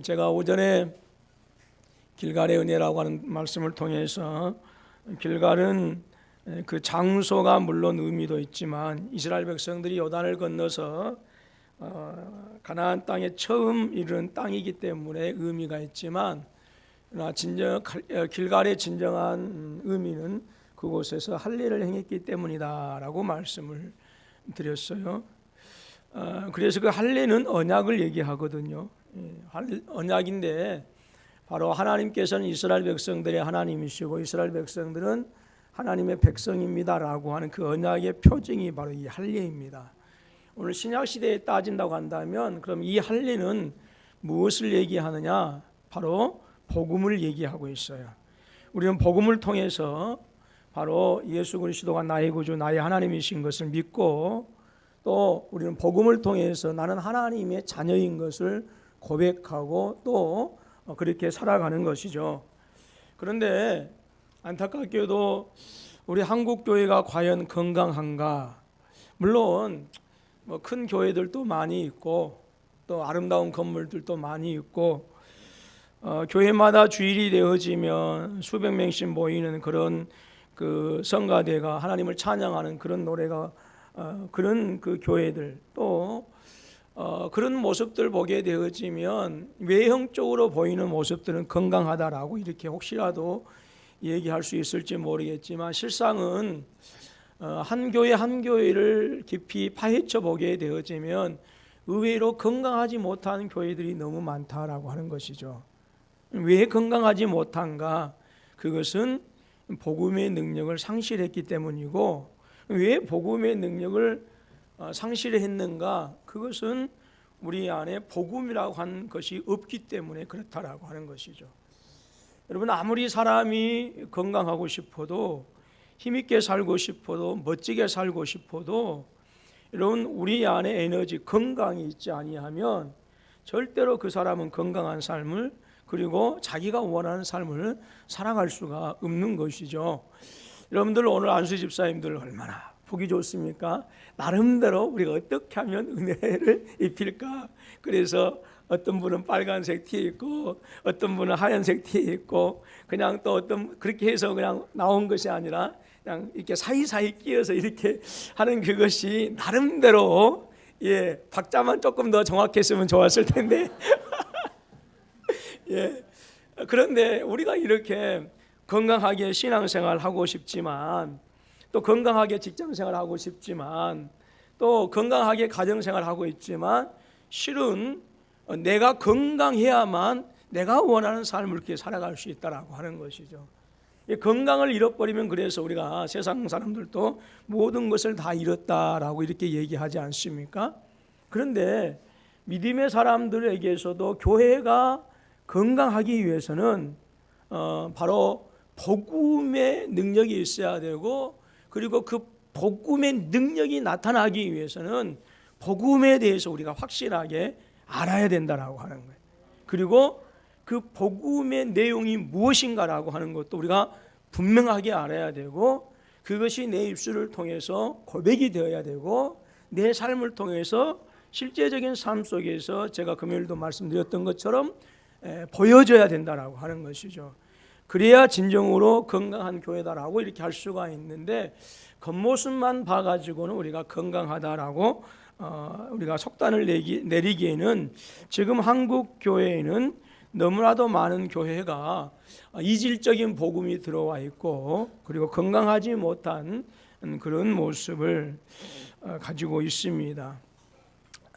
제가 오전에 길갈의 은혜라고 하는 말씀을 통해서 길갈은 그 장소가 물론 의미도 있지만 이스라엘 백성들이 요단을 건너서 가나안 땅에 처음 이르는 땅이기 때문에 의미가 있지만 길갈의 진정한 의미는 그곳에서 할례를 행했기 때문이다라고 말씀을 드렸어요. 그래서 그 할례는 언약을 얘기하거든요. 언약인데 바로 하나님께서는 이스라엘 백성들의 하나님이시고 이스라엘 백성들은 하나님의 백성입니다라고 하는 그 언약의 표징이 바로 이 할례입니다. 오늘 신약 시대에 따진다고 한다면 그럼 이 할례는 무엇을 얘기하느냐? 바로 복음을 얘기하고 있어요. 우리는 복음을 통해서 바로 예수 그리스도가 나의 구주, 나의 하나님이신 것을 믿고 또 우리는 복음을 통해서 나는 하나님의 자녀인 것을 고백하고 또 그렇게 살아가는 것이죠. 그런데 안타깝게도 우리 한국 교회가 과연 건강한가? 물론 큰 교회들도 많이 있고 또 아름다운 건물들도 많이 있고 교회마다 주일이 되어지면 수백 명씩 모이는 그런 그 성가대가 하나님을 찬양하는 그런 노래가 그런 그 교회들 또 그런 모습들 보게 되어지면 외형적으로 보이는 모습들은 건강하다라고 이렇게 혹시라도 얘기할 수 있을지 모르겠지만 실상은 한 교회 한 교회를 깊이 파헤쳐 보게 되어지면 의외로 건강하지 못한 교회들이 너무 많다라고 하는 것이죠. 왜 건강하지 못한가? 그것은 복음의 능력을 상실했기 때문이고 왜 복음의 능력을 상실했는가? 그것은 우리 안에 복음이라고 한 것이 없기 때문에 그렇다라고 하는 것이죠. 여러분 아무리 사람이 건강하고 싶어도 힘있게 살고 싶어도 멋지게 살고 싶어도 여러분 우리 안에 에너지 건강이 있지 아니하면 절대로 그 사람은 건강한 삶을 그리고 자기가 원하는 삶을 살아갈 수가 없는 것이죠. 여러분들 오늘 안수 집사님들 얼마나 보기 좋습니까? 나름대로 우리가 어떻게 하면 은혜를 입힐까? 그래서 어떤 분은 빨간색 티 입고 어떤 분은 하얀색 티 입고 그냥 또 어떤 그렇게 해서 그냥 나온 것이 아니라 그냥 이렇게 사이사이 끼어서 이렇게 하는 그것이 나름대로 박자만 조금 더 정확했으면 좋았을 텐데 그런데 우리가 이렇게 건강하게 신앙생활 하고 싶지만 또 건강하게 직장생활 하고 싶지만 또 건강하게 가정생활 하고 있지만 실은 내가 건강해야만 내가 원하는 삶을 이렇게 살아갈 수 있다라고 하는 것이죠. 건강을 잃어버리면 그래서 우리가 세상 사람들도 모든 것을 다 잃었다라고 이렇게 얘기하지 않습니까? 그런데 믿음의 사람들에게서도 교회가 건강하기 위해서는 바로 복음의 능력이 있어야 되고 그리고 그 복음의 능력이 나타나기 위해서는 복음에 대해서 우리가 확실하게 알아야 된다라고 하는 거예요. 그리고 그 복음의 내용이 무엇인가라고 하는 것도 우리가 분명하게 알아야 되고 그것이 내 입술을 통해서 고백이 되어야 되고 내 삶을 통해서 실제적인 삶 속에서 제가 금요일도 말씀드렸던 것처럼 보여져야 된다라고 하는 것이죠. 그래야 진정으로 건강한 교회다라고 이렇게 할 수가 있는데 겉모습만 봐가지고는 우리가 건강하다라고 우리가 속단을 내리기에는 지금 한국 교회에는 너무나도 많은 교회가 이질적인 복음이 들어와 있고 그리고 건강하지 못한 그런 모습을 가지고 있습니다.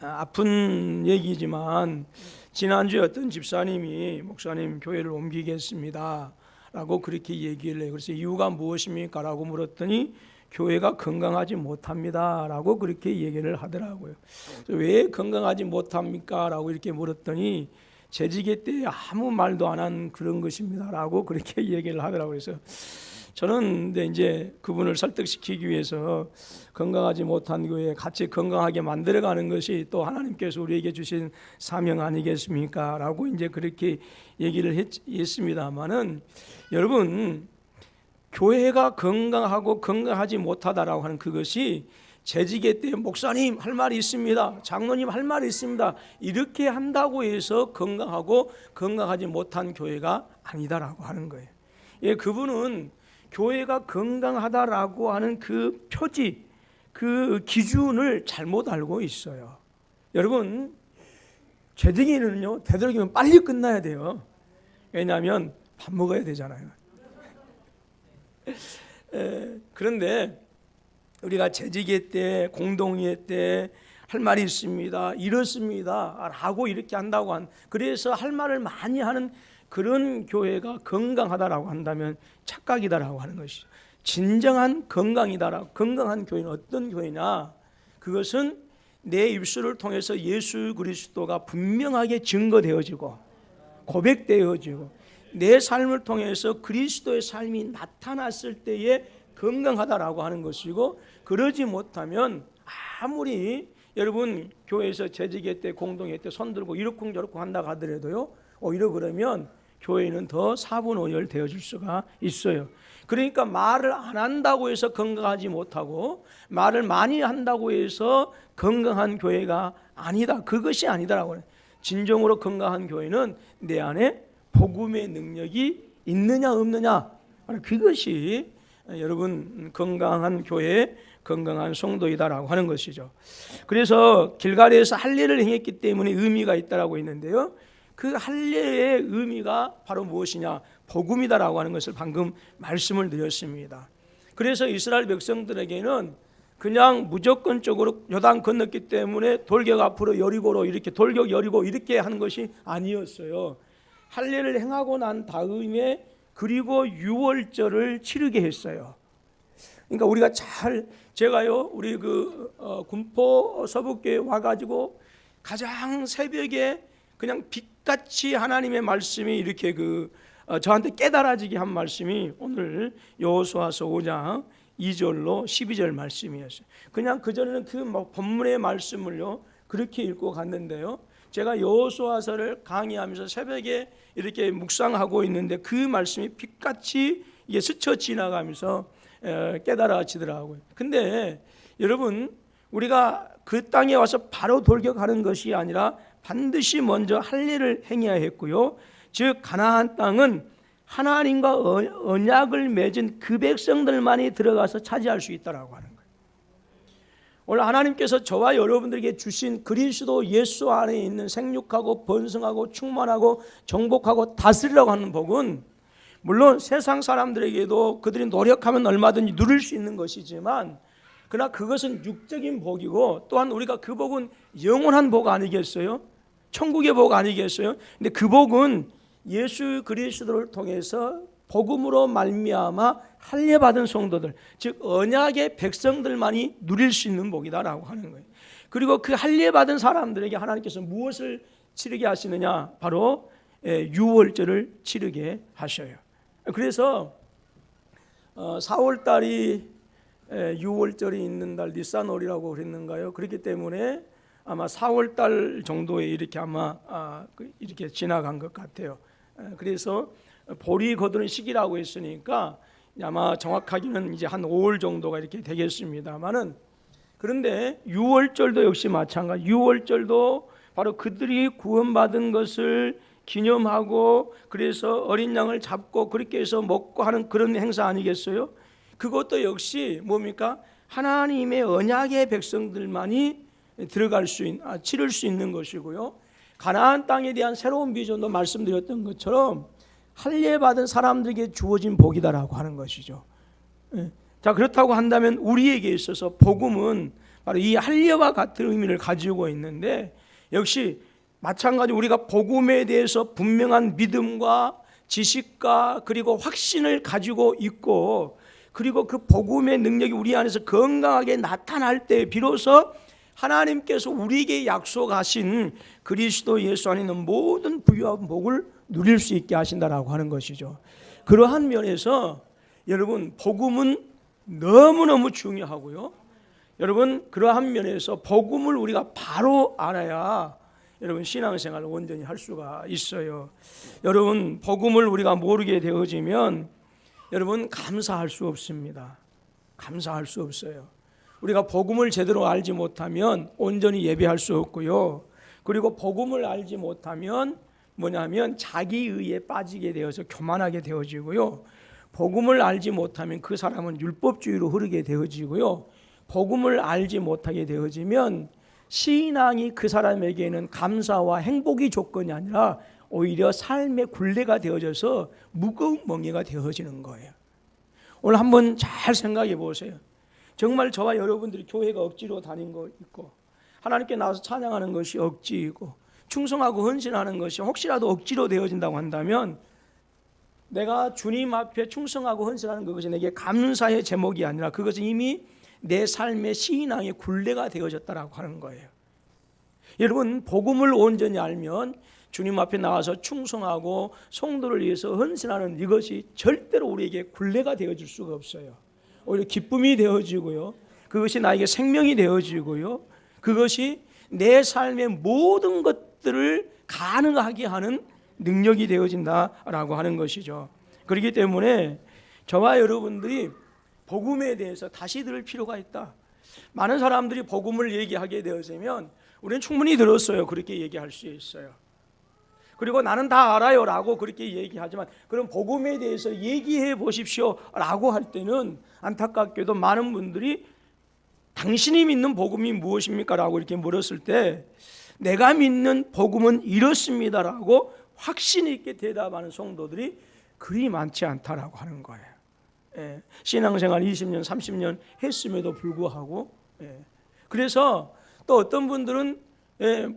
아픈 얘기지만 지난주에 어떤 집사님이 목사님 교회를 옮기겠습니다 라고 그렇게 얘기를 해요. 그래서 이유가 무엇입니까? 라고 물었더니 교회가 건강하지 못합니다 라고 그렇게 얘기를 하더라고요. 왜 건강하지 못합니까? 라고 이렇게 물었더니 재직의 때 아무 말도 안 한 그런 것입니다 라고 그렇게 얘기를 하더라고요. 그래서 저는 이제 그분을 설득시키기 위해서 건강하지 못한 교회 같이 건강하게 만들어가는 것이 또 하나님께서 우리에게 주신 사명 아니겠습니까? 라고 이제 그렇게 얘기를 했습니다만은 여러분 교회가 건강하고 건강하지 못하다라고 하는 그것이 재직의 때 목사님 할 말이 있습니다, 장로님 할 말이 있습니다, 이렇게 한다고 해서 건강하고 건강하지 못한 교회가 아니다라고 하는 거예요. 예, 그분은 교회가 건강하다라고 하는 그 표지, 그 기준을 잘못 알고 있어요. 여러분, 재직에는요 되도록이면 빨리 끝나야 돼요. 왜냐하면 밥 먹어야 되잖아요. 그런데 우리가 재직의 때, 공동회 때 할 말이 있습니다, 이렇습니다 라고 이렇게 한다고 그래서 할 말을 많이 하는 그런 교회가 건강하다라고 한다면 착각이다라고 하는 것이죠. 진정한 건강이다라고, 건강한 교회는 어떤 교회냐? 그것은 내 입술을 통해서 예수 그리스도가 분명하게 증거되어지고 고백되어지고 내 삶을 통해서 그리스도의 삶이 나타났을 때에 건강하다라고 하는 것이고, 그러지 못하면 아무리 여러분 교회에서 재직회 때, 공동회 때 손들고 이렇쿵저렇쿵 한다고 하더라도요, 오히려 그러면 교회는 더 사분오열 되어질 수가 있어요. 그러니까 말을 안 한다고 해서 건강하지 못하고 말을 많이 한다고 해서 건강한 교회가 아니다, 그것이 아니다라고 해요. 진정으로 건강한 교회는 내 안에 복음의 능력이 있느냐 없느냐, 그것이 여러분 건강한 교회, 건강한 성도이다라고 하는 것이죠. 그래서 길갈리에서 할례를 행했기 때문에 의미가 있다라고 했는데요, 그 할례의 의미가 바로 무엇이냐? 복음이다라고 하는 것을 방금 말씀을 드렸습니다. 그래서 이스라엘 백성들에게는 그냥 무조건적으로 요단 건넜기 때문에 돌격 앞으로 여리고로 이렇게 돌격 여리고 이렇게 하는 것이 아니었어요. 할례를 행하고 난 다음에 그리고 유월절을 치르게 했어요. 그러니까 우리가 제가요 우리 군포 서북교회 와가지고 가장 새벽에 그냥 빛같이 하나님의 말씀이 이렇게 저한테 깨달아지게 한 말씀이 오늘 여호수아서 5장 2절로 12절 말씀이었어요. 그냥 그전에는 본문의 말씀을요 그렇게 읽고 갔는데요, 제가 여호수아서를 강의하면서 새벽에 이렇게 묵상하고 있는데 그 말씀이 빛같이 이게 스쳐 지나가면서 깨달아지더라고요. 근데 여러분, 우리가 그 땅에 와서 바로 돌격하는 것이 아니라 반드시 먼저 할례를 행해야 했고요, 즉 가나안 땅은 하나님과 언약을 맺은 그 백성들만이 들어가서 차지할 수 있다라고 하는 거예요. 오늘 하나님께서 저와 여러분들에게 주신 그리스도 예수 안에 있는 생육하고 번성하고 충만하고 정복하고 다스리라고 하는 복은 물론 세상 사람들에게도 그들이 노력하면 얼마든지 누릴 수 있는 것이지만, 그러나 그것은 육적인 복이고 또한 우리가 그 복은 영원한 복 아니겠어요? 천국의 복 아니겠어요? 근데 그 복은 예수 그리스도를 통해서 복음으로 말미암아 할례 받은 성도들, 즉 언약의 백성들만이 누릴 수 있는 복이다라고 하는 거예요. 그리고 그 할례 받은 사람들에게 하나님께서 무엇을 치르게 하시느냐? 바로 유월절을 치르게 하셔요. 그래서 4월 달이 유월절이 있는 달 니산월이라고 그랬는가요? 그렇기 때문에 아마 4월 달 정도에 이렇게 아마 이렇게 지나간 것 같아요. 그래서 보리 거두는 시기라고 했으니까 아마 정확하게는 이제 한 5월 정도가 이렇게 되겠습니다만은, 그런데 유월절도 역시 마찬가지. 유월절도 바로 그들이 구원받은 것을 기념하고 그래서 어린 양을 잡고 그렇게 해서 먹고 하는 그런 행사 아니겠어요? 그것도 역시 뭡니까? 하나님의 언약의 백성들만이 들어갈 수 있는, 치를 수 있는 것이고요. 가나안 땅에 대한 새로운 비전도 말씀드렸던 것처럼 할례 받은 사람들에게 주어진 복이다라고 하는 것이죠. 자, 그렇다고 한다면 우리에게 있어서 복음은 바로 이 할례와 같은 의미를 가지고 있는데, 역시 마찬가지로 우리가 복음에 대해서 분명한 믿음과 지식과 그리고 확신을 가지고 있고, 그리고 그 복음의 능력이 우리 안에서 건강하게 나타날 때 비로소 하나님께서 우리에게 약속하신 그리스도 예수 안에 있는 모든 부유와 복을 누릴 수 있게 하신다라고 하는 것이죠. 그러한 면에서 여러분, 복음은 너무너무 중요하고요, 여러분 그러한 면에서 복음을 우리가 바로 알아야 여러분 신앙생활을 온전히 할 수가 있어요. 여러분, 복음을 우리가 모르게 되어지면 여러분 감사할 수 없습니다. 감사할 수 없어요. 우리가 복음을 제대로 알지 못하면 온전히 예배할 수 없고요. 그리고 복음을 알지 못하면 뭐냐면 자기의에 빠지게 되어서 교만하게 되어지고요. 복음을 알지 못하면 그 사람은 율법주의로 흐르게 되어지고요. 복음을 알지 못하게 되어지면 신앙이 그 사람에게는 감사와 행복이 조건이 아니라 오히려 삶의 굴레가 되어져서 무거운 멍에가 되어지는 거예요. 오늘 한번 잘 생각해 보세요. 정말 저와 여러분들이 교회가 억지로 다닌 거 있고 하나님께 나와서 찬양하는 것이 억지이고 충성하고 헌신하는 것이 혹시라도 억지로 되어진다고 한다면 내가 주님 앞에 충성하고 헌신하는 그것이 내게 감사의 제목이 아니라 그것은 이미 내 삶의 신앙의 굴레가 되어졌다라고 하는 거예요. 여러분 복음을 온전히 알면 주님 앞에 나와서 충성하고 성도를 위해서 헌신하는 이것이 절대로 우리에게 굴레가 되어질 수가 없어요. 오히려 기쁨이 되어지고요. 그것이 나에게 생명이 되어지고요. 그것이 내 삶의 모든 것들을 가능하게 하는 능력이 되어진다라고 하는 것이죠. 그렇기 때문에 저와 여러분들이 복음에 대해서 다시 들을 필요가 있다. 많은 사람들이 복음을 얘기하게 되어지면 우리는 충분히 들었어요. 그렇게 얘기할 수 있어요. 그리고 나는 다 알아요 라고 그렇게 얘기하지만 그럼 복음에 대해서 얘기해 보십시오 라고 할 때는 안타깝게도 많은 분들이 당신이 믿는 복음이 무엇입니까? 라고 이렇게 물었을 때 내가 믿는 복음은 이렇습니다 라고 확신 있게 대답하는 성도들이 그리 많지 않다라고 하는 거예요. 신앙생활 20년 30년 했음에도 불구하고 그래서 또 어떤 분들은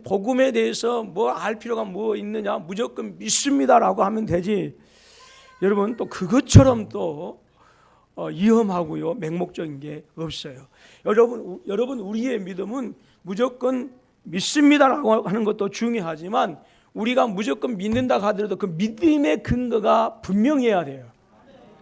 복음에 대해서 뭐 알 필요가 뭐 있느냐 무조건 믿습니다라고 하면 되지. 여러분 또 그것처럼 또 위험하고요 맹목적인 게 없어요. 여러분 우리의 믿음은 무조건 믿습니다라고 하는 것도 중요하지만 우리가 무조건 믿는다 하더라도 그 믿음의 근거가 분명해야 돼요.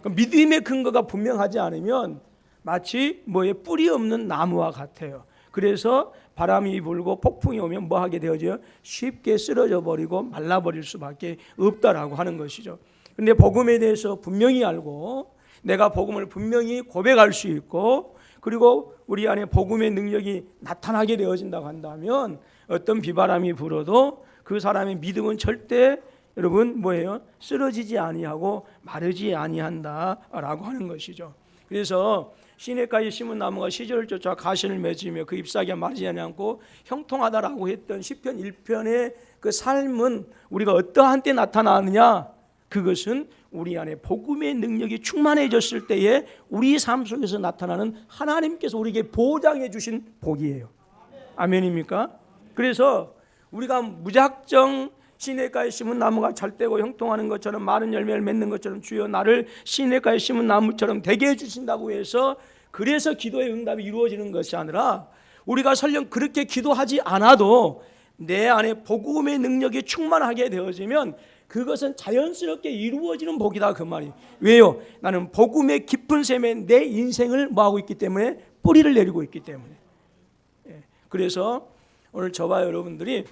그 믿음의 근거가 분명하지 않으면 마치 뭐에 뿌리 없는 나무와 같아요. 그래서 바람이 불고 폭풍이 오면 뭐 하게 되어져요? 쉽게 쓰러져 버리고 말라버릴 수밖에 없다라고 하는 것이죠. 그런데 복음에 대해서 분명히 알고 내가 복음을 분명히 고백할 수 있고 그리고 우리 안에 복음의 능력이 나타나게 되어진다고 한다면 어떤 비바람이 불어도 그 사람의 믿음은 절대 여러분 뭐예요? 쓰러지지 아니하고 마르지 아니한다라고 하는 것이죠. 그래서 시냇가에 심은 나무가 시절을 쫓아 가시를 맺으며 그 잎사귀가 마르지 않고 형통하다라고 했던 시편 1편의 그 삶은 우리가 어떠한 때 나타나느냐? 그것은 우리 안에 복음의 능력이 충만해졌을 때에 우리 삶 속에서 나타나는 하나님께서 우리에게 보장해 주신 복이에요. 아멘입니까? 그래서 우리가 무작정 시냇가에 심은 나무가 잘되고 형통하는 것처럼 많은 열매를 맺는 것처럼 주여 나를 시냇가에 심은 나무처럼 되게 해주신다고 해서 그래서 기도의 응답이 이루어지는 것이 아니라 우리가 설령 그렇게 기도하지 않아도 내 안에 복음의 능력이 충만하게 되어지면 그것은 자연스럽게 이루어지는 복이다 그 말이에요. 왜요? 나는 복음의 깊은 샘에 내 인생을 뭐하고 있기 때문에 뿌리를 내리고 있기 때문에. 그래서 오늘 저와 여러분들이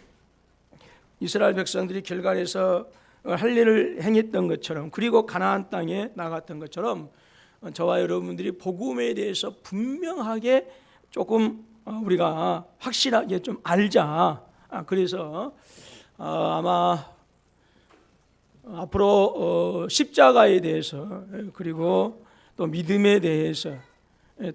이스라엘 백성들이 길갈에서 할례를 행했던 것처럼 그리고 가나안 땅에 나갔던 것처럼 저와 여러분들이 복음에 대해서 분명하게 조금 우리가 확실하게 좀 알자. 그래서 아마 앞으로 십자가에 대해서 그리고 또 믿음에 대해서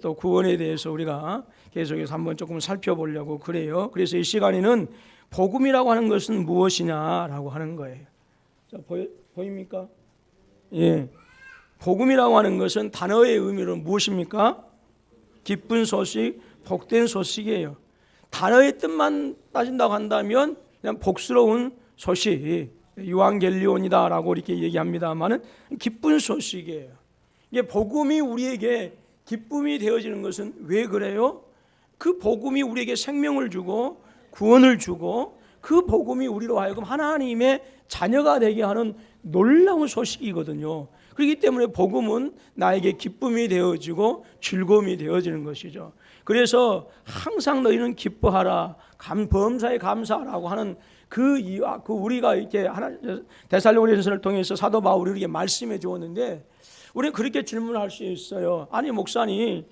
또 구원에 대해서 우리가 계속해서 한번 조금 살펴보려고 그래요. 그래서 이 시간에는 복음이라고 하는 것은 무엇이냐라고 하는 거예요. 자, 보입니까? 예. 복음이라고 하는 것은 단어의 의미로는 무엇입니까? 기쁜 소식, 복된 소식이에요. 단어의 뜻만 따진다고 한다면 그냥 복스러운 소식, 유앙겔리온이다라고 이렇게 얘기합니다만은 기쁜 소식이에요. 이게 복음이 우리에게 기쁨이 되어지는 것은 왜 그래요? 그 복음이 우리에게 생명을 주고 구원을 주고 그 복음이 우리로 하여금 하나님의 자녀가 되게 하는 놀라운 소식이거든요. 그렇기 때문에 복음은 나에게 기쁨이 되어지고 즐거움이 되어지는 것이죠. 그래서 항상 너희는 기뻐하라, 범사에 감사하라고 하는 그 우리가 이렇게 데살로니가전서를 통해서 사도 바울이 우리에게 말씀해 주었는데 우리는 그렇게 질문할 수 있어요. 아니 목사님,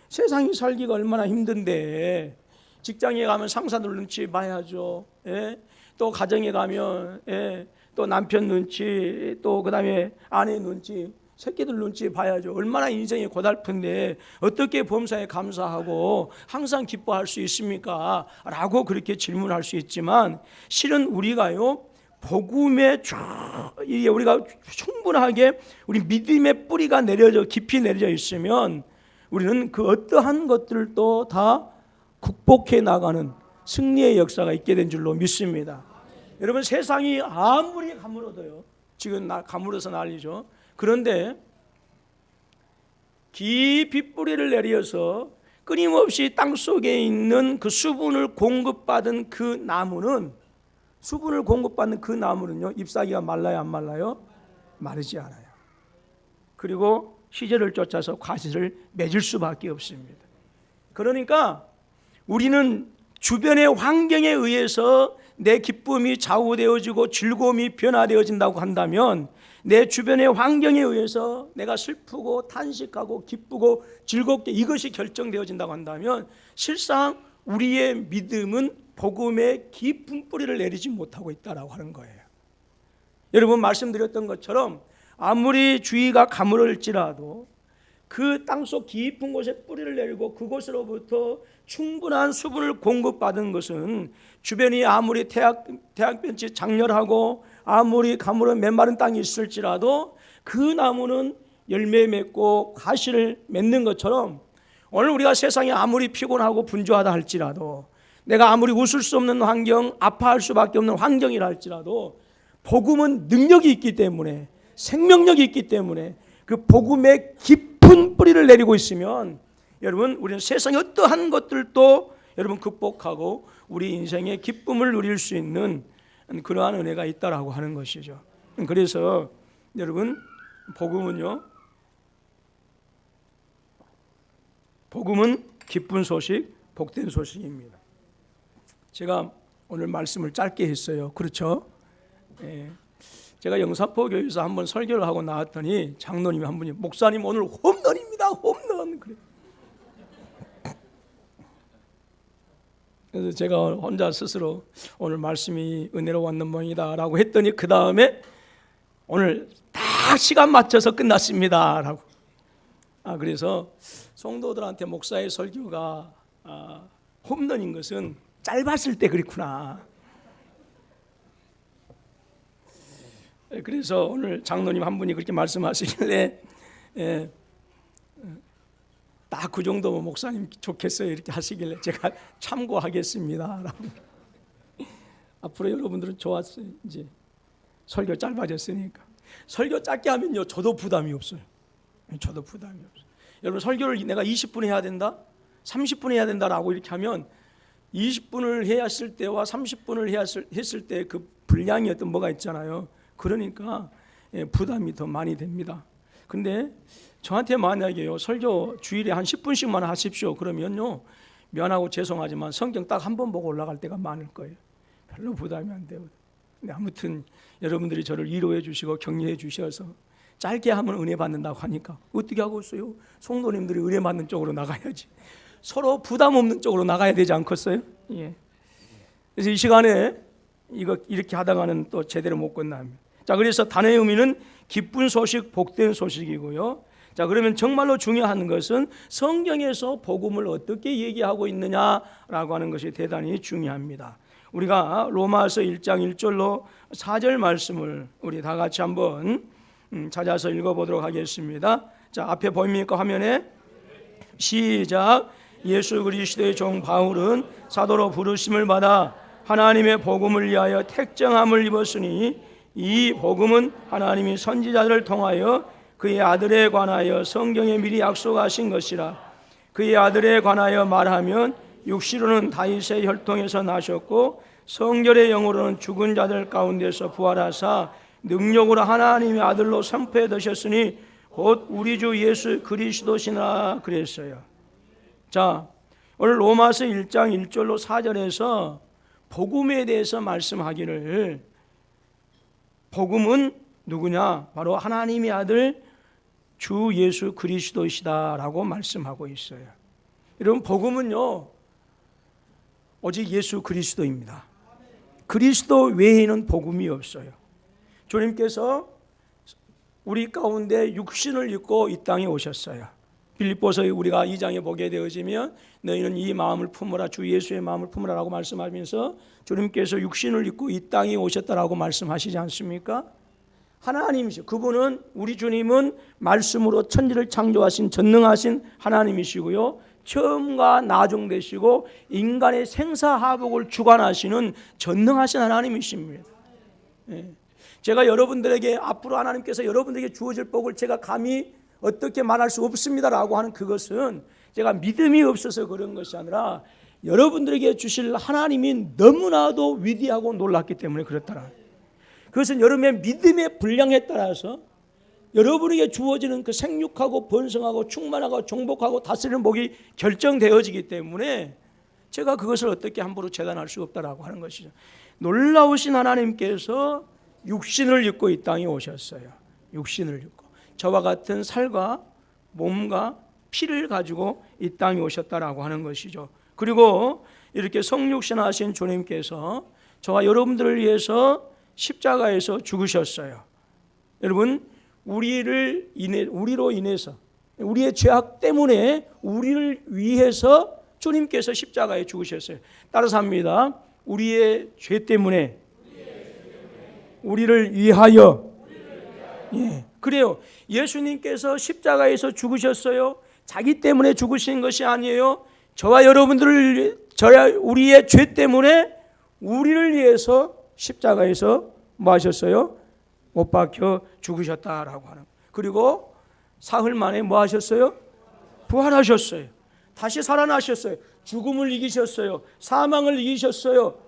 세상이 살기가 얼마나 힘든데 직장에 가면 상사들 눈치 봐야죠. 예? 또 가정에 가면 또 남편 눈치, 또 그다음에 아내 눈치, 새끼들 눈치 봐야죠. 얼마나 인생이 고달픈데 어떻게 범사에 감사하고 항상 기뻐할 수 있습니까? 라고 그렇게 질문할 수 있지만 실은 우리가요, 복음에 우리가 충분하게 우리 믿음의 뿌리가 깊이 내려져 있으면 우리는 그 어떠한 것들도 다 극복해 나가는 승리의 역사가 있게 된 줄로 믿습니다. 여러분, 세상이 아무리 가물어도요, 지금 가물어서 난리죠. 그런데 깊이 뿌리를 내려서 끊임없이 땅 속에 있는 그 수분을 공급받은 그 나무는, 수분을 공급받는 그 나무는요, 잎사귀가 말라요, 안 말라요? 마르지 않아요. 그리고 시절을 쫓아서 과실을 맺을 수밖에 없습니다. 그러니까 우리는 주변의 환경에 의해서 내 기쁨이 좌우되어지고 즐거움이 변화되어진다고 한다면, 내 주변의 환경에 의해서 내가 슬프고 탄식하고 기쁘고 즐겁게 이것이 결정되어진다고 한다면 실상 우리의 믿음은 복음의 깊은 뿌리를 내리지 못하고 있다라고 하는 거예요. 여러분, 말씀드렸던 것처럼 아무리 주위가 가물을지라도 그 땅속 깊은 곳에 뿌리를 내리고 그곳으로부터 충분한 수분을 공급받은 것은 주변이 아무리 태양빛이 장렬하고 아무리 가물은 메마른 땅이 있을지라도 그 나무는 열매 맺고 가시를 맺는 것처럼, 오늘 우리가 세상에 아무리 피곤하고 분주하다 할지라도, 내가 아무리 웃을 수 없는 환경, 아파할 수밖에 없는 환경이라 할지라도 복음은 능력이 있기 때문에, 생명력이 있기 때문에 그 복음의 깊은 뿌리를 내리고 있으면 여러분, 우리는 세상의 어떠한 것들도 여러분 극복하고 우리 인생의 기쁨을 누릴 수 있는 그러한 은혜가 있다라고 하는 것이죠. 그래서 여러분, 복음은요, 복음은 기쁜 소식, 복된 소식입니다. 제가 오늘 말씀을 짧게 했어요. 그렇죠? 제가 영사포 교회에서 한번 설교를 하고 나왔더니 장로님이 한 분이, 목사님 오늘 홈런입니다, 홈런. 그래서 제가 혼자 스스로 오늘 말씀이 은혜로 왔는 모양이다 라고 했더니 그 다음에 오늘 딱 시간 맞춰서 끝났습니다 라고. 그래서 성도들한테 목사의 설교가 홈런인 것은 짧았을 때 그렇구나. 그래서 오늘 장로님 한 분이 그렇게 말씀하시길래 딱 그 정도면 목사님 좋겠어요 이렇게 하시길래 제가 참고하겠습니다 라고. 앞으로 여러분들은 좋았어요. 이제 설교 짧아졌으니까. 설교 짧게 하면요, 저도 부담이 없어요. 저도 부담이 없어요. 여러분, 설교를 내가 20분 해야 된다, 30분 해야 된다라고 이렇게 하면 20분을 해야 했을 때와 30분을 해야 했을 때 그 분량이 어떤 뭐가 있잖아요. 그러니까 부담이 더 많이 됩니다. 근데 저한테 만약에요, 설교 주일에 한 10분씩만 하십시오 그러면요, 미안하고 죄송하지만 성경 딱 한 번 보고 올라갈 때가 많을 거예요. 별로 부담이 안 돼요. 근데 아무튼 여러분들이 저를 위로해 주시고 격려해 주셔서 짧게 하면 은혜 받는다고 하니까 어떻게 하고 있어요? 성도님들이 은혜 받는 쪽으로 나가야지. 서로 부담 없는 쪽으로 나가야 되지 않겠어요? 예. 그래서 이 시간에 이거 이렇게 하다가는 또 제대로 못 끝납니다. 자, 그래서 단어의 의미는 기쁜 소식, 복된 소식이고요. 자, 그러면 정말로 중요한 것은 성경에서 복음을 어떻게 얘기하고 있느냐라고 하는 것이 대단히 중요합니다. 우리가 로마서 1장 1절로 4절 말씀을 우리 다 같이 한번 찾아서 읽어보도록 하겠습니다. 자, 앞에 보입니까? 화면에? 시작. 예수 그리스도의 종 바울은 사도로 부르심을 받아 하나님의 복음을 위하여 택정함을 입었으니 이 복음은 하나님이 선지자들을 통하여 그의 아들에 관하여 성경에 미리 약속하신 것이라. 그의 아들에 관하여 말하면 육시로는 다윗의 혈통에서 나셨고 성결의 영으로는 죽은 자들 가운데서 부활하사 능력으로 하나님의 아들로 선포되셨으니 곧 우리 주 예수 그리스도시나 그랬어요. 자, 오늘 로마서 1장 1절로 4절에서 복음에 대해서 말씀하기를, 복음은 누구냐? 바로 하나님의 아들 주 예수 그리스도이시다라고 말씀하고 있어요. 여러분, 복음은요 오직 예수 그리스도입니다. 그리스도 외에는 복음이 없어요. 주님께서 우리 가운데 육신을 입고 이 땅에 오셨어요. 빌립보서 우리가 2장에 보게 되어지면 너희는 이 마음을 품으라, 주 예수의 마음을 품으라라고 말씀하면서 주님께서 육신을 입고 이 땅에 오셨다라고 말씀하시지 않습니까? 하나님이시죠. 그분은, 우리 주님은 말씀으로 천지를 창조하신 전능하신 하나님이시고요, 처음과 나중 되시고 인간의 생사하복을 주관하시는 전능하신 하나님이십니다. 제가 여러분들에게, 앞으로 하나님께서 여러분들에게 주어질 복을 제가 감히 어떻게 말할 수 없습니다라고 하는 그것은 제가 믿음이 없어서 그런 것이 아니라 여러분들에게 주실 하나님이 너무나도 위대하고 놀랍기 때문에 그렇더라. 그것은 여러분의 믿음의 분량에 따라서 여러분에게 주어지는 그 생육하고 번성하고 충만하고 정복하고 다스리는 복이 결정되어지기 때문에 제가 그것을 어떻게 함부로 재단할 수 없다라고 하는 것이죠. 놀라우신 하나님께서 육신을 입고 이 땅에 오셨어요. 육신을 입고 저와 같은 살과 몸과 피를 가지고 이 땅에 오셨다라고 하는 것이죠. 그리고 이렇게 성육신하신 주님께서 저와 여러분들을 위해서 십자가에서 죽으셨어요. 여러분, 우리로 인해서, 우리의 죄악 때문에 우리를 위해서 주님께서 십자가에 죽으셨어요. 따라서 합니다. 우리의 죄 때문에 우리를 위하여. 예, 그래요. 예수님께서 십자가에서 죽으셨어요. 자기 때문에 죽으신 것이 아니에요. 저와 우리의 죄 때문에 우리를 위해서 십자가에서 뭐 하셨어요? 못 박혀 죽으셨다라고 하는. 그리고 사흘 만에 뭐 하셨어요? 부활하셨어요. 다시 살아나셨어요. 죽음을 이기셨어요. 사망을 이기셨어요.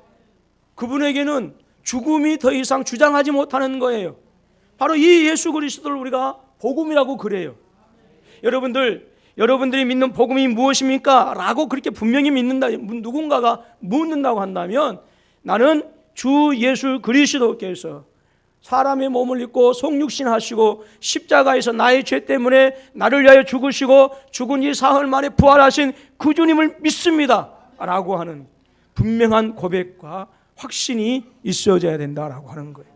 그분에게는 죽음이 더 이상 주장하지 못하는 거예요. 바로 이 예수 그리스도를 우리가 복음이라고 그래요. 여러분들이 믿는 복음이 무엇입니까? 라고 그렇게 분명히 믿는다, 누군가가 묻는다고 한다면, 나는 주 예수 그리스도께서 사람의 몸을 입고 성육신 하시고 십자가에서 나의 죄 때문에 나를 위하여 죽으시고 죽은 이 사흘 만에 부활하신 그 주님을 믿습니다 라고 하는 분명한 고백과 확신이 있어져야 된다라고 하는 거예요.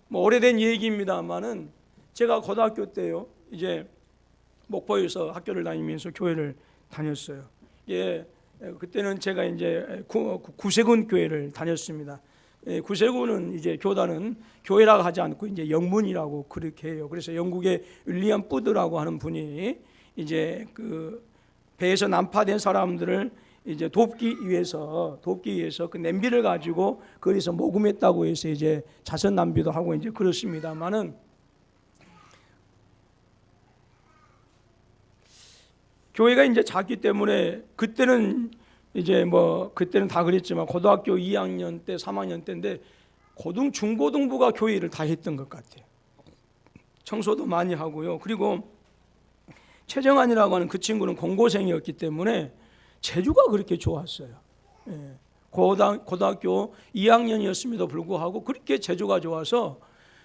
뭐 오래된 얘기입니다만은 제가 고등학교 때요, 이제 목포에서 학교를 다니면서 교회를 다녔어요. 예, 그때는 제가 이제 구세군 교회를 다녔습니다. 예, 구세군은 이제 교단은 교회라고 하지 않고 이제 영문이라고 그렇게 해요. 그래서 영국의 윌리엄 푸드라고 하는 분이 이제 그 배에서 난파된 사람들을 이제 돕기 위해서 그 냄비를 가지고 거기서 모금했다고 해서 이제 자선 낭비도 하고 이제 그렇습니다만은, 교회가 이제 작기 때문에 그때는 이제 그때는 다 그랬지만 고등학교 2학년 때 3학년 때인데 중고등부가 교회를 다 했던 것 같아요. 청소도 많이 하고요. 그리고 최정환이라고 하는 그 친구는 공고생이었기 때문에 재주가 그렇게 좋았어요. 예. 고등학교 2학년이었음에도 불구하고 그렇게 재주가 좋아서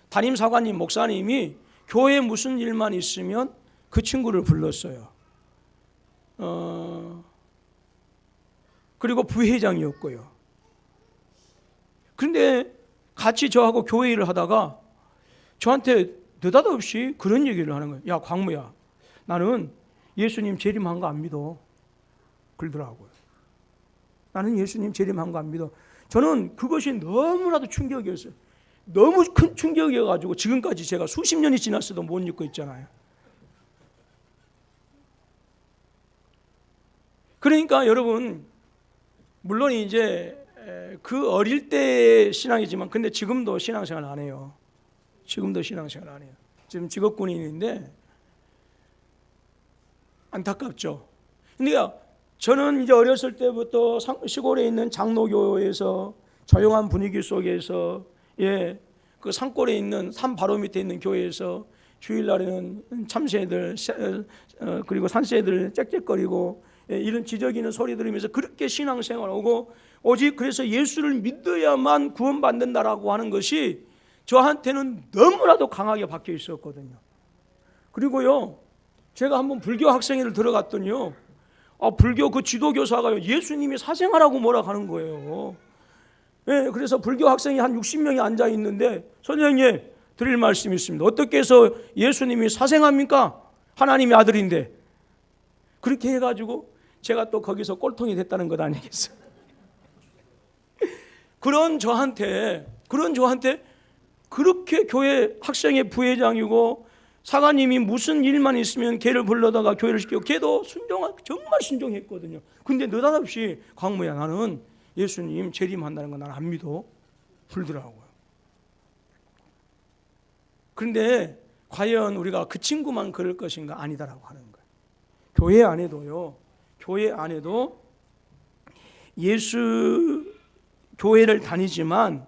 담임사관님, 목사님이 교회에 무슨 일만 있으면 그 친구를 불렀어요. 그리고 부회장이었고요. 그런데 같이 저하고 교회 일을 하다가 저한테 느닷없이 그런 얘기를 하는 거예요. 야, 광무야, 나는 예수님 재림한 거 안 믿어. 그러더라고요. 나는 예수님 재림한 거 안 믿어. 저는 그것이 너무나도 충격이었어요. 너무 큰 충격이어가지고 지금까지 제가 수십 년이 지났어도 못 잊고 있잖아요. 그러니까 여러분, 물론 이제 그 어릴 때의 신앙이지만, 근데 지금도 신앙생활 안 해요. 지금도 신앙생활 안 해요. 지금 직업군인인데 안타깝죠. 그러니까 저는 이제 어렸을 때부터 시골에 있는 장로교회에서 조용한 분위기 속에서, 예, 그 산골에 있는 산 바로 밑에 있는 교회에서 주일날에는 참새들 그리고 산새들 짹짹거리고, 예, 이런 지저귀는 소리 들으면서 그렇게 신앙생활하고, 오직 그래서 예수를 믿어야만 구원받는다라고 하는 것이 저한테는 너무나도 강하게 박혀 있었거든요. 그리고요, 제가 한번 불교 학생회를 들어갔더니요, 불교 그 지도교사가요, 예수님이 사생하라고 뭐라 하는 거예요. 예, 그래서 불교 학생이 한 60명이 앉아 있는데, 선생님 드릴 말씀이 있습니다. 어떻게 해서 예수님이 사생합니까? 하나님의 아들인데. 그렇게 해가지고 제가 또 거기서 꼴통이 됐다는 것 아니겠어요? 그런 저한테 그렇게 교회 학생회 부회장이고 사관님이 무슨 일만 있으면 걔를 불러다가 교회를 시키고, 걔도 정말 순종했거든요. 근데 느닷없이 광무야, 나는 예수님 재림한다는 거 나는 안 믿어. 불더라고요. 그런데 과연 우리가 그 친구만 그럴 것인가? 아니다라고 하는 거예요. 교회 안에도 예수 교회를 다니지만,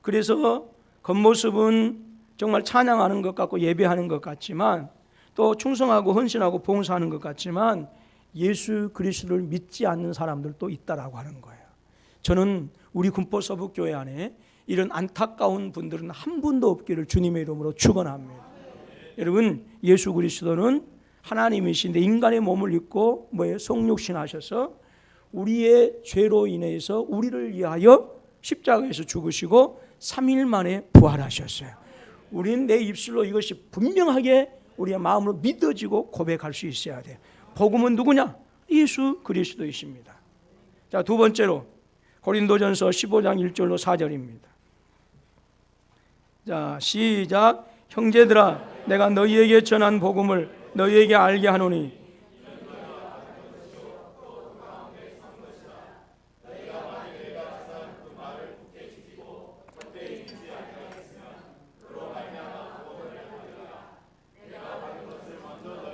그래서 겉모습은 정말 찬양하는 것 같고 예배하는 것 같지만, 또 충성하고 헌신하고 봉사하는 것 같지만 예수 그리스도를 믿지 않는 사람들도 있다라고 하는 거예요. 저는 우리 군포서북교회 안에 이런 안타까운 분들은 한 분도 없기를 주님의 이름으로 축원합니다. 여러분, 예수 그리스도는 하나님이신데 인간의 몸을 입고 성육신 하셔서 우리의 죄로 인해서 우리를 위하여 십자가에서 죽으시고 3일 만에 부활하셨어요. 우리는 내 입술로 이것이 분명하게 우리의 마음으로 믿어지고 고백할 수 있어야 돼요. 복음은 누구냐? 예수 그리스도이십니다. 자, 두 번째로 고린도전서 15장 1절로 4절입니다. 자, 시작. 형제들아, 내가 너희에게 전한 복음을 너희에게 알게 하노니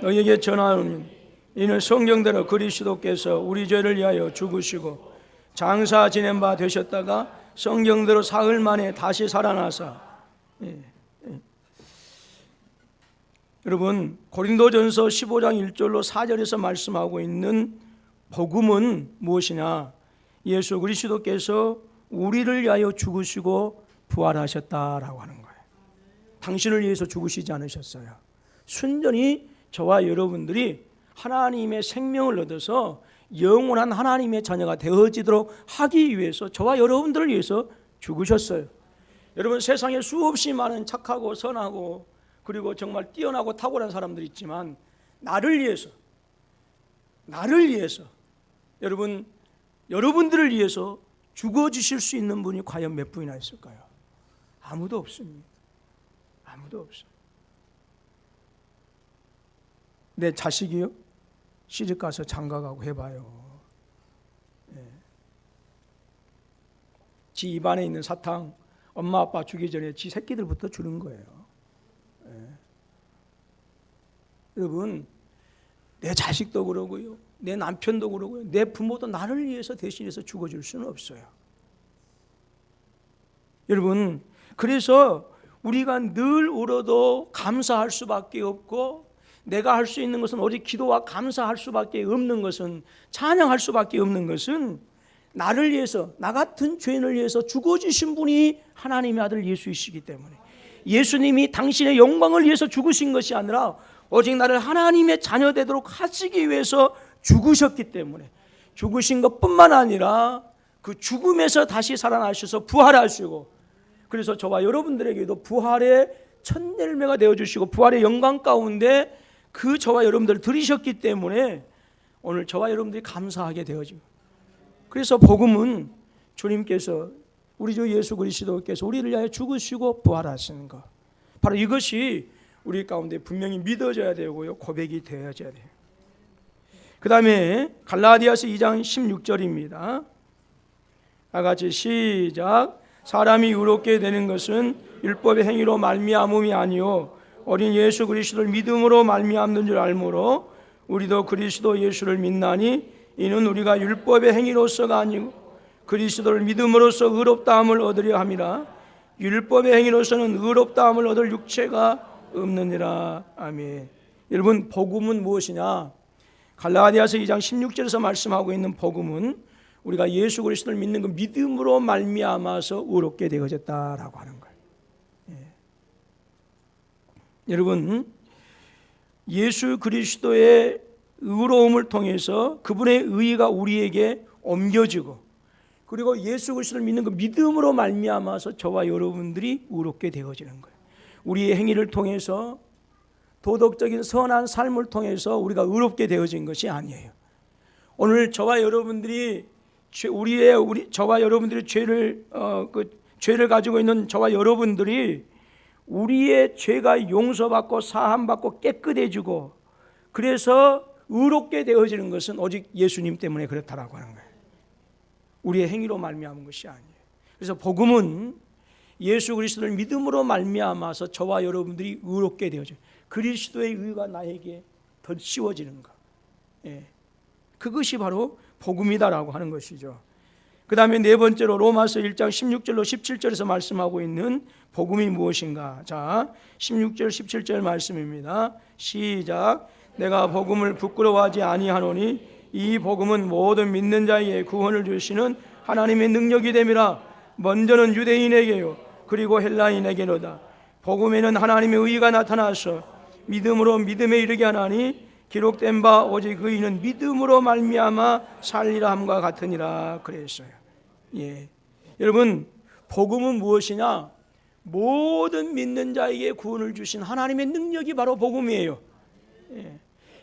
너희에게 전하노니 이는 성경대로 그리스도께서 우리 죄를 위하여 죽으시고 장사 지낸 바 되셨다가 성경대로 사흘 만에 다시 살아나사. 여러분, 고린도전서 15장 1절로 4절에서 말씀하고 있는 복음은 무엇이냐? 예수 그리스도께서 우리를 위하여 죽으시고 부활하셨다라고 하는 거예요. 당신을 위해서 죽으시지 않으셨어요. 순전히 저와 여러분들이 하나님의 생명을 얻어서 영원한 하나님의 자녀가 되어지도록 하기 위해서 저와 여러분들을 위해서 죽으셨어요. 여러분, 세상에 수없이 많은 착하고 선하고 그리고 정말 뛰어나고 탁월한 사람들이 있지만 나를 위해서 여러분, 여러분들을 위해서 죽어주실 수 있는 분이 과연 몇 분이나 있을까요? 아무도 없습니다. 아무도 없어요. 내 자식이요? 시집 가서 장가가고 해봐요. 지 입안에 있는 사탕 엄마 아빠 주기 전에 지 새끼들부터 주는 거예요. 여러분, 내 자식도 그러고요, 내 남편도 그러고요, 내 부모도 나를 위해서 대신해서 죽어줄 수는 없어요. 여러분, 그래서 우리가 늘 울어도 감사할 수밖에 없고, 내가 할 수 있는 것은 오직 기도와 감사할 수밖에 없는 것은, 찬양할 수밖에 없는 것은 나를 위해서, 나 같은 죄인을 위해서 죽어주신 분이 하나님의 아들 예수이시기 때문에, 예수님이 당신의 영광을 위해서 죽으신 것이 아니라 오직 나를 하나님의 자녀 되도록 하시기 위해서 죽으셨기 때문에, 죽으신 것뿐만 아니라 그 죽음에서 다시 살아나셔서 부활하시고, 그래서 저와 여러분들에게도 부활의 첫 열매가 되어주시고 부활의 영광 가운데 그 저와 여러분들을 들이셨기 때문에 오늘 저와 여러분들이 감사하게 되어지고, 그래서 복음은 주님께서, 우리 주 예수 그리스도께서 우리를 위하여 죽으시고 부활하시는 것, 바로 이것이 우리 가운데 분명히 믿어져야 되고요, 고백이 되어져야 돼요. 그 다음에 갈라디아서 2장 16절입니다. 다 같이 시작. 사람이 의롭게 되는 것은 율법의 행위로 말미암음이 아니요 어린 예수 그리스도를 믿음으로 말미암는 줄 알므로 우리도 그리스도 예수를 믿나니 이는 우리가 율법의 행위로서가 아니고 그리스도를 믿음으로써 의롭다함을 얻으려 함이라. 율법의 행위로서는 의롭다함을 얻을 육체가 없느니라. 아멘. 여러분, 복음은 무엇이냐? 갈라디아서 2장 16절에서 말씀하고 있는 복음은 우리가 예수 그리스도를 믿는 그 믿음으로 말미암아서 의롭게 되어졌다라고 하는 거예요. 여러분, 예수 그리스도의 의로움을 통해서 그분의 의가 우리에게 옮겨지고, 그리고 예수 그리스도를 믿는 그 믿음으로 말미암아서 저와 여러분들이 의롭게 되어지는 거예요. 우리의 행위를 통해서, 도덕적인 선한 삶을 통해서 우리가 의롭게 되어진 것이 아니에요. 오늘 저와 여러분들이 저와 여러분들이 죄를 가지고 있는 저와 여러분들이 우리의 죄가 용서받고 사함받고 깨끗해지고, 그래서 의롭게 되어지는 것은 오직 예수님 때문에 그렇다라고 하는 거예요. 우리의 행위로 말미암은 것이 아니에요. 그래서 복음은 예수 그리스도를 믿음으로 말미암아서 저와 여러분들이 의롭게 되어져요. 그리스도의 의가 나에게 덧씌워지는 것. 그것이 바로 복음이다라고 하는 것이죠. 그 다음에 네 번째로 로마서 1장 16절로 17절에서 말씀하고 있는 복음이 무엇인가. 자, 16절 17절 말씀입니다. 시작. 내가 복음을 부끄러워하지 아니하노니 이 복음은 모든 믿는 자에게 구원을 주시는 하나님의 능력이 됨이라. 먼저는 유대인에게요 그리고 헬라인에게로다. 복음에는 하나님의 의가 나타나서 믿음으로 믿음에 이르게 하나니 기록된 바 오직 의인은 믿음으로 말미암아 살리라 함과 같으니라 그랬어요. 여러분, 복음은 무엇이냐? 모든 믿는 자에게 구원을 주신 하나님의 능력이 바로 복음이에요.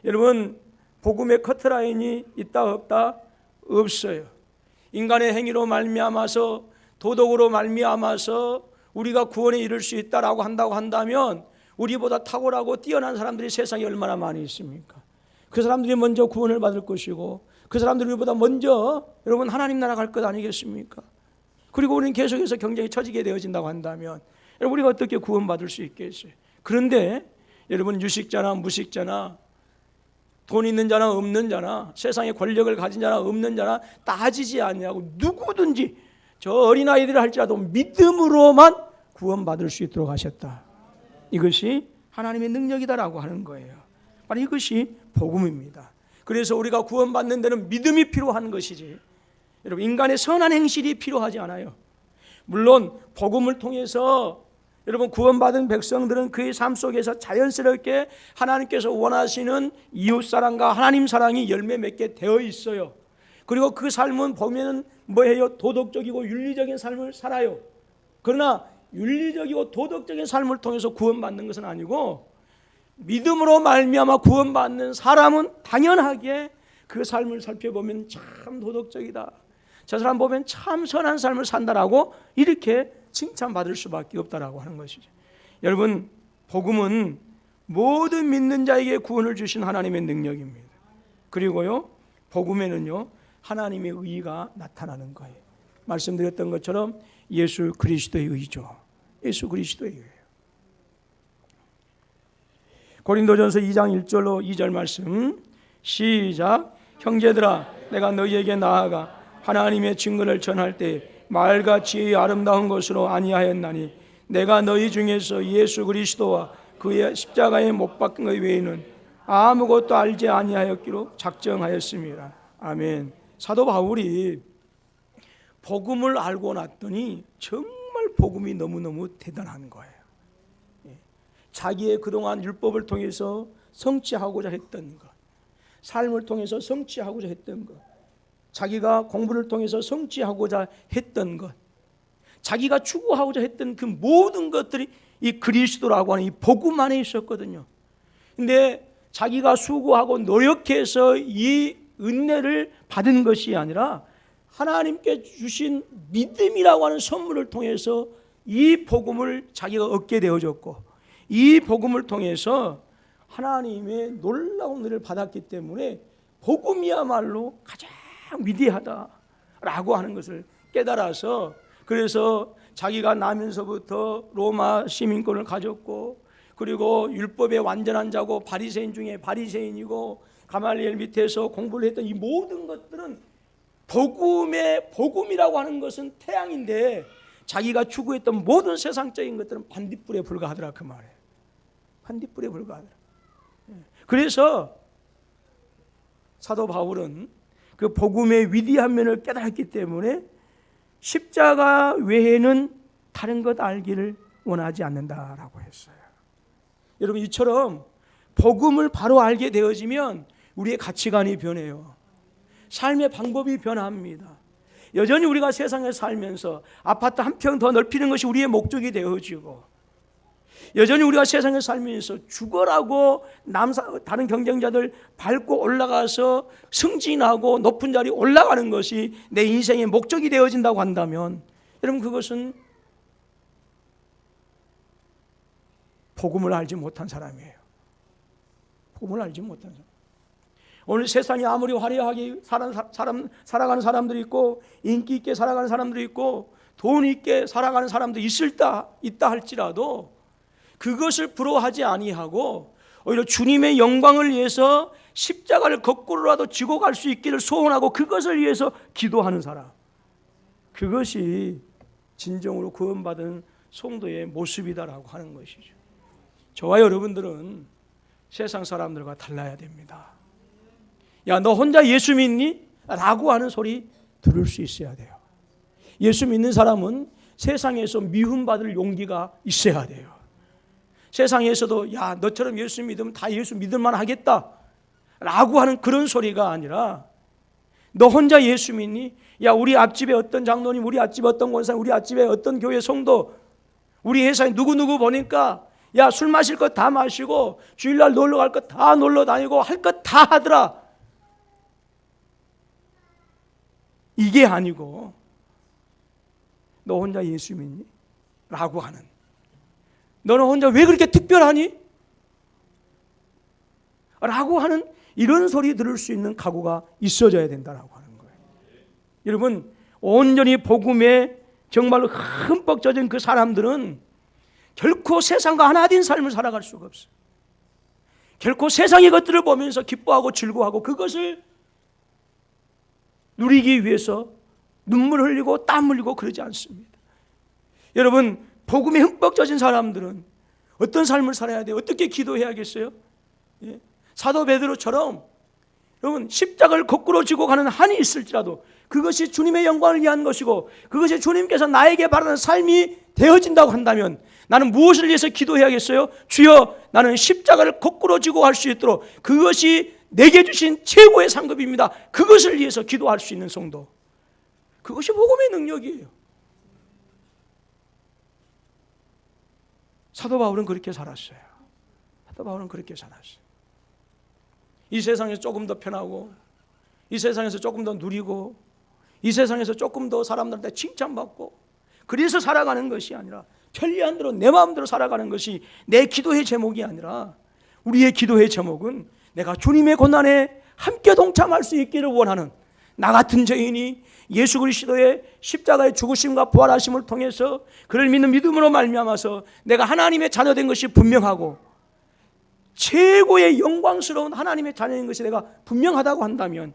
여러분, 복음의 커트라인이 있다 없다? 없어요. 인간의 행위로 말미암아서, 도덕으로 말미암아서 우리가 구원에 이를 수 있다라고 한다면 우리보다 탁월하고 뛰어난 사람들이 세상에 얼마나 많이 있습니까? 그 사람들이 먼저 구원을 받을 것이고, 그 사람들이 우리보다 먼저 여러분 하나님 나라 갈 것 아니겠습니까? 그리고 우리는 계속해서 경쟁이 처지게 되어진다고 한다면 여러분, 우리가 어떻게 구원받을 수 있겠어요? 그런데 여러분, 유식자나 무식자나 돈 있는 자나 없는 자나 세상에 권력을 가진 자나 없는 자나 따지지 않냐고 누구든지 저 어린아이들을 할지라도 믿음으로만 구원받을 수 있도록 하셨다. 이것이 하나님의 능력이다라고 하는 거예요. 바로 이것이 복음입니다. 그래서 우리가 구원받는 데는 믿음이 필요한 것이지, 여러분, 인간의 선한 행실이 필요하지 않아요. 물론 복음을 통해서 여러분 구원받은 백성들은 그의 삶 속에서 자연스럽게 하나님께서 원하시는 이웃사랑과 하나님 사랑이 열매 맺게 되어 있어요. 그리고 그 삶은 보면은 뭐예요? 도덕적이고 윤리적인 삶을 살아요. 그러나 윤리적이고 도덕적인 삶을 통해서 구원받는 것은 아니고, 믿음으로 말미암아 구원받는 사람은 당연하게 그 삶을 살펴보면 참 도덕적이다, 저 사람 보면 참 선한 삶을 산다라고 이렇게 칭찬받을 수밖에 없다라고 하는 것이죠. 여러분, 복음은 모든 믿는 자에게 구원을 주신 하나님의 능력입니다. 그리고요, 복음에는요 하나님의 의가 나타나는 거예요. 말씀드렸던 것처럼 예수 그리스도의 의죠. 예수 그리스도의 의예요. 고린도전서 2장 1절로 2절 말씀 시작. 형제들아, 내가 너희에게 나아가 하나님의 증거를 전할 때 말과 지혜의 아름다운 것으로 아니하였나니 내가 너희 중에서 예수 그리스도와 그의 십자가에 못 박힌 것 외에는 아무것도 알지 아니하였기로 작정하였습니다. 아멘. 사도 바울이 복음을 알고 났더니 정말 복음이 너무너무 대단한 거예요. 자기의 그동안 율법을 통해서 성취하고자 했던 것, 삶을 통해서 성취하고자 했던 것, 자기가 공부를 통해서 성취하고자 했던 것, 자기가 추구하고자 했던 그 모든 것들이 이 그리스도라고 하는 이 복음 안에 있었거든요. 근데 자기가 수고하고 노력해서 이 은혜를 받은 것이 아니라 하나님께 주신 믿음이라고 하는 선물을 통해서 이 복음을 자기가 얻게 되어졌고, 이 복음을 통해서 하나님의 놀라운 은혜를 받았기 때문에 복음이야말로 가장 위대하다라고 하는 것을 깨달아서, 그래서 자기가 나면서부터 로마 시민권을 가졌고, 그리고 율법의 완전한 자고 바리새인 중에 바리새인이고, 가말리엘 밑에서 공부를 했던 이 모든 것들은 복음이라고 하는 것은 태양인데 자기가 추구했던 모든 세상적인 것들은 반딧불에 불과하더라, 그 말이에요. 반딧불에 불과하더라. 그래서 사도 바울은 그 복음의 위대한 면을 깨달았기 때문에 십자가 외에는 다른 것 알기를 원하지 않는다라고 했어요. 여러분, 이처럼 복음을 바로 알게 되어지면 우리의 가치관이 변해요. 삶의 방법이 변합니다. 여전히 우리가 세상에 살면서 아파트 한 평 더 넓히는 것이 우리의 목적이 되어지고, 여전히 우리가 세상에 살면서 죽어라고 다른 경쟁자들 밟고 올라가서 승진하고 높은 자리 올라가는 것이 내 인생의 목적이 되어진다고 한다면, 여러분, 그것은 복음을 알지 못한 사람이에요. 복음을 알지 못한 사람. 오늘 세상이 아무리 화려하게 살아가는 사람들이 있고, 인기 있게 살아가는 사람들이 있고, 돈 있게 살아가는 사람도 있다 할지라도 그것을 부러워하지 아니하고 오히려 주님의 영광을 위해서 십자가를 거꾸로라도 지고 갈 수 있기를 소원하고 그것을 위해서 기도하는 사람, 그것이 진정으로 구원받은 성도의 모습이다라고 하는 것이죠. 저와 여러분들은 세상 사람들과 달라야 됩니다. 야, 너 혼자 예수 믿니? 라고 하는 소리 들을 수 있어야 돼요. 예수 믿는 사람은 세상에서 미움받을 용기가 있어야 돼요. 세상에서도 야, 너처럼 예수 믿으면 다 예수 믿을만 하겠다 라고 하는 그런 소리가 아니라, 너 혼자 예수 믿니? 야, 우리 앞집에 어떤 장로님, 우리 앞집에 어떤 권사님, 우리 앞집에 어떤 교회 성도, 우리 회사에 누구누구 보니까 야, 술 마실 것 다 마시고 주일날 놀러 갈 것 다 놀러 다니고 할 것 다 하더라. 이게 아니고 너 혼자 예수 믿니? 라고 하는, 너는 혼자 왜 그렇게 특별하니? 라고 하는 이런 소리 들을 수 있는 각오가 있어져야 된다라고 하는 거예요. 여러분, 온전히 복음에 정말로 흠뻑 젖은 그 사람들은 결코 세상과 하나된 삶을 살아갈 수가 없어요. 결코 세상의 것들을 보면서 기뻐하고 즐거워하고 그것을 누리기 위해서 눈물 흘리고 땀 흘리고 그러지 않습니다. 여러분, 복음에 흠뻑 젖은 사람들은 어떤 삶을 살아야 돼요? 어떻게 기도해야겠어요? 예? 사도 베드로처럼 여러분, 십자가를 거꾸로 지고 가는 한이 있을지라도 그것이 주님의 영광을 위한 것이고 그것이 주님께서 나에게 바라는 삶이 되어진다고 한다면 나는 무엇을 위해서 기도해야겠어요? 주여, 나는 십자가를 거꾸로 지고 갈 수 있도록 그것이 내게 주신 최고의 상급입니다. 그것을 위해서 기도할 수 있는 성도, 그것이 복음의 능력이에요. 사도 바울은 그렇게 살았어요. 사도 바울은 그렇게 살았어요. 이 세상에서 조금 더 편하고, 이 세상에서 조금 더 누리고, 이 세상에서 조금 더 사람들한테 칭찬받고 그래서 살아가는 것이 아니라, 편리한 대로 내 마음대로 살아가는 것이 내 기도의 제목이 아니라, 우리의 기도의 제목은 내가 주님의 고난에 함께 동참할 수 있기를 원하는 나 같은 죄인이 예수 그리스도의 십자가의 죽으심과 부활하심을 통해서 그를 믿는 믿음으로 말미암아서 내가 하나님의 자녀된 것이 분명하고 최고의 영광스러운 하나님의 자녀인 것이 내가 분명하다고 한다면,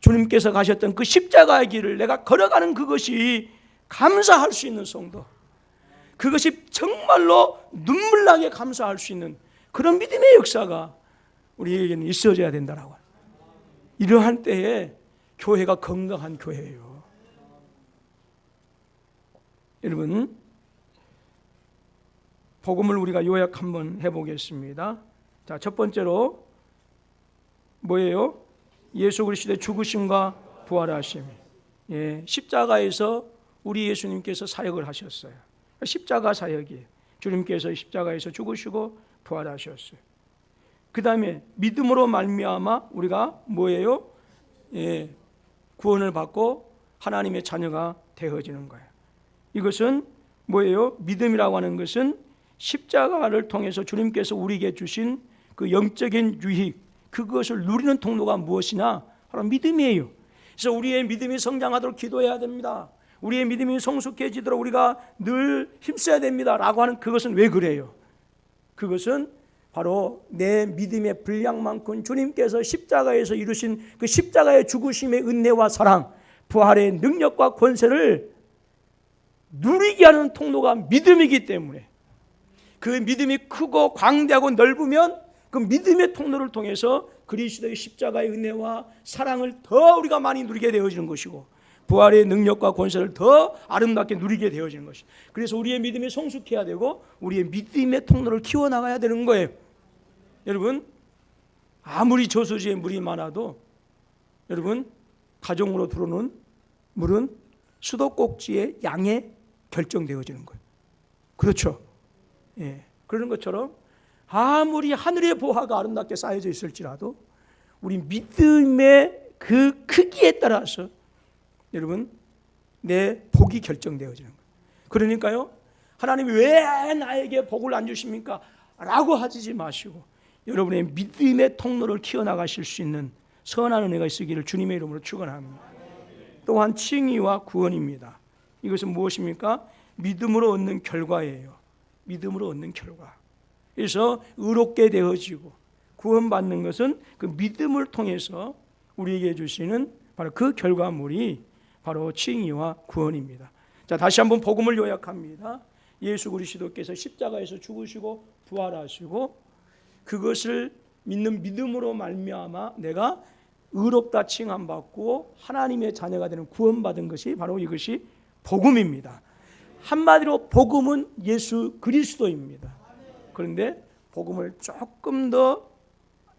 주님께서 가셨던 그 십자가의 길을 내가 걸어가는 그것이 감사할 수 있는 성도, 그것이 정말로 눈물나게 감사할 수 있는 그런 믿음의 역사가 우리에게는 있어져야 된다라고. 이러한 때에 교회가 건강한 교회예요. 여러분, 복음을 우리가 요약 한번 해보겠습니다. 자, 첫 번째로 뭐예요? 예수 그리스도의 죽으심과 부활하심. 예, 십자가에서 우리 예수님께서 사역을 하셨어요. 십자가 사역이에요. 주님께서 십자가에서 죽으시고 부활하셨어요. 그 다음에 믿음으로 말미암아 우리가 뭐예요? 예, 구원을 받고 하나님의 자녀가 되어지는 거예요. 이것은 뭐예요? 믿음이라고 하는 것은 십자가를 통해서 주님께서 우리에게 주신 그 영적인 유익, 그것을 누리는 통로가 무엇이냐? 바로 믿음이에요. 그래서 우리의 믿음이 성장하도록 기도해야 됩니다. 우리의 믿음이 성숙해지도록 우리가 늘 힘써야 됩니다 라고 하는, 그것은 왜 그래요? 그것은 바로 내 믿음의 분량만큼 주님께서 십자가에서 이루신 그 십자가의 죽으심의 은혜와 사랑, 부활의 능력과 권세를 누리게 하는 통로가 믿음이기 때문에, 그 믿음이 크고 광대하고 넓으면 그 믿음의 통로를 통해서 그리스도의 십자가의 은혜와 사랑을 더 우리가 많이 누리게 되어지는 것이고, 부활의 능력과 권세를 더 아름답게 누리게 되어지는 것이. 그래서 우리의 믿음이 성숙해야 되고 우리의 믿음의 통로를 키워나가야 되는 거예요. 여러분, 아무리 저수지에 물이 많아도 여러분, 가정으로 들어오는 물은 수도꼭지의 양에 결정되어지는 거예요. 그렇죠? 예. 그런 것처럼 아무리 하늘의 보화가 아름답게 쌓여져 있을지라도 우리 믿음의 그 크기에 따라서 여러분, 내 복이 결정되어지는 거예요. 그러니까요, 하나님이 왜 나에게 복을 안 주십니까? 라고 하지 마시고 여러분의 믿음의 통로를 키워나가실 수 있는 선한 은혜가 있으기를 주님의 이름으로 축원합니다. 또한 칭의와 구원입니다. 이것은 무엇입니까? 믿음으로 얻는 결과예요. 믿음으로 얻는 결과. 그래서 의롭게 되어지고 구원받는 것은 그 믿음을 통해서 우리에게 주시는 바로 그 결과물이 바로 칭의와 구원입니다. 자, 다시 한번 복음을 요약합니다. 예수 그리스도께서 십자가에서 죽으시고 부활하시고 그것을 믿는 믿음으로 말미암아 내가 의롭다 칭함받고 하나님의 자녀가 되는 구원받은 것이 바로 이것이 복음입니다. 한마디로 복음은 예수 그리스도입니다. 그런데 복음을 조금 더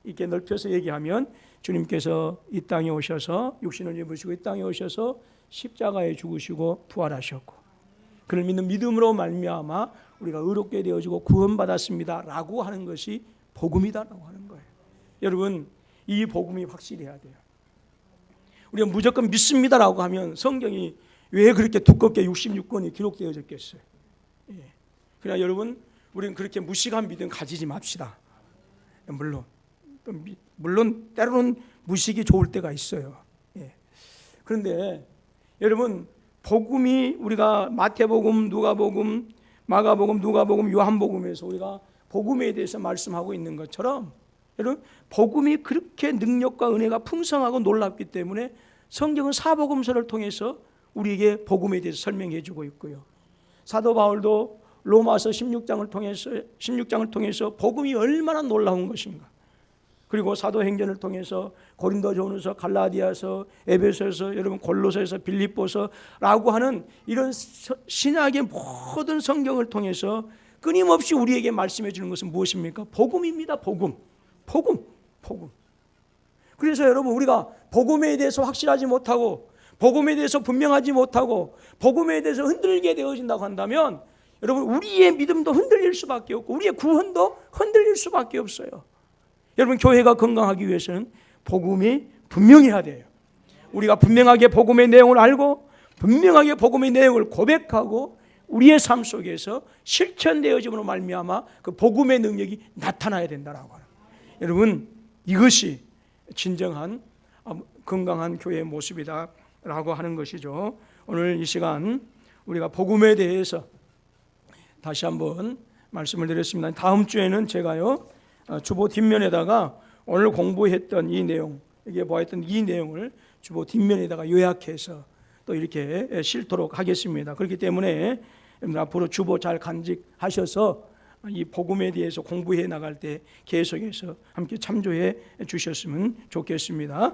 이렇게 넓혀서 얘기하면 주님께서 이 땅에 오셔서 육신을 입으시고 이 땅에 오셔서 십자가에 죽으시고 부활하셨고 그를 믿는 믿음으로 말미암아 우리가 의롭게 되어지고 구원받았습니다 라고 하는 것이 복음이다라고 하는 거예요. 여러분, 이 복음이 확실해야 돼요. 우리가 무조건 믿습니다라고 하면 성경이 왜 그렇게 두껍게 66권이 기록되어졌겠어요? 예. 그러나 여러분, 우리는 그렇게 무식한 믿음 가지지 맙시다. 물론 때로는 무식이 좋을 때가 있어요. 예. 그런데 여러분, 복음이 우리가 마태복음, 누가복음, 마가복음, 누가복음, 요한복음에서 우리가 복음에 대해서 말씀하고 있는 것처럼 여러분, 복음이 그렇게 능력과 은혜가 풍성하고 놀랍기 때문에 성경은 사복음서를 통해서 우리에게 복음에 대해서 설명해 주고 있고요. 사도 바울도 로마서 16장을 통해서 복음이 얼마나 놀라운 것인가. 그리고 사도행전을 통해서 고린도전서, 갈라디아서, 에베소서, 여러분 골로새서, 빌립보서라고 하는 이런 신약의 모든 성경을 통해서 끊임없이 우리에게 말씀해 주는 것은 무엇입니까? 복음입니다. 복음. 그래서 여러분, 우리가 복음에 대해서 확실하지 못하고 복음에 대해서 분명하지 못하고 복음에 대해서 흔들리게 되어진다고 한다면 여러분, 우리의 믿음도 흔들릴 수밖에 없고 우리의 구원도 흔들릴 수밖에 없어요. 여러분, 교회가 건강하기 위해서는 복음이 분명해야 돼요. 우리가 분명하게 복음의 내용을 알고 분명하게 복음의 내용을 고백하고 우리의 삶 속에서 실천되어짐으로 말미암아 그 복음의 능력이 나타나야 된다라고 하는. 여러분, 이것이 진정한 건강한 교회의 모습이다라고 하는 것이죠. 오늘 이 시간 우리가 복음에 대해서 다시 한번 말씀을 드렸습니다. 다음 주에는 제가요, 주보 뒷면에다가 오늘 공부했던 이 내용, 이게 보았던 이 내용을 주보 뒷면에다가 요약해서 또 이렇게 실도록 하겠습니다. 그렇기 때문에 여러분, 앞으로 주보 잘 간직하셔서 이 복음에 대해서 공부해 나갈 때 계속해서 함께 참조해 주셨으면 좋겠습니다.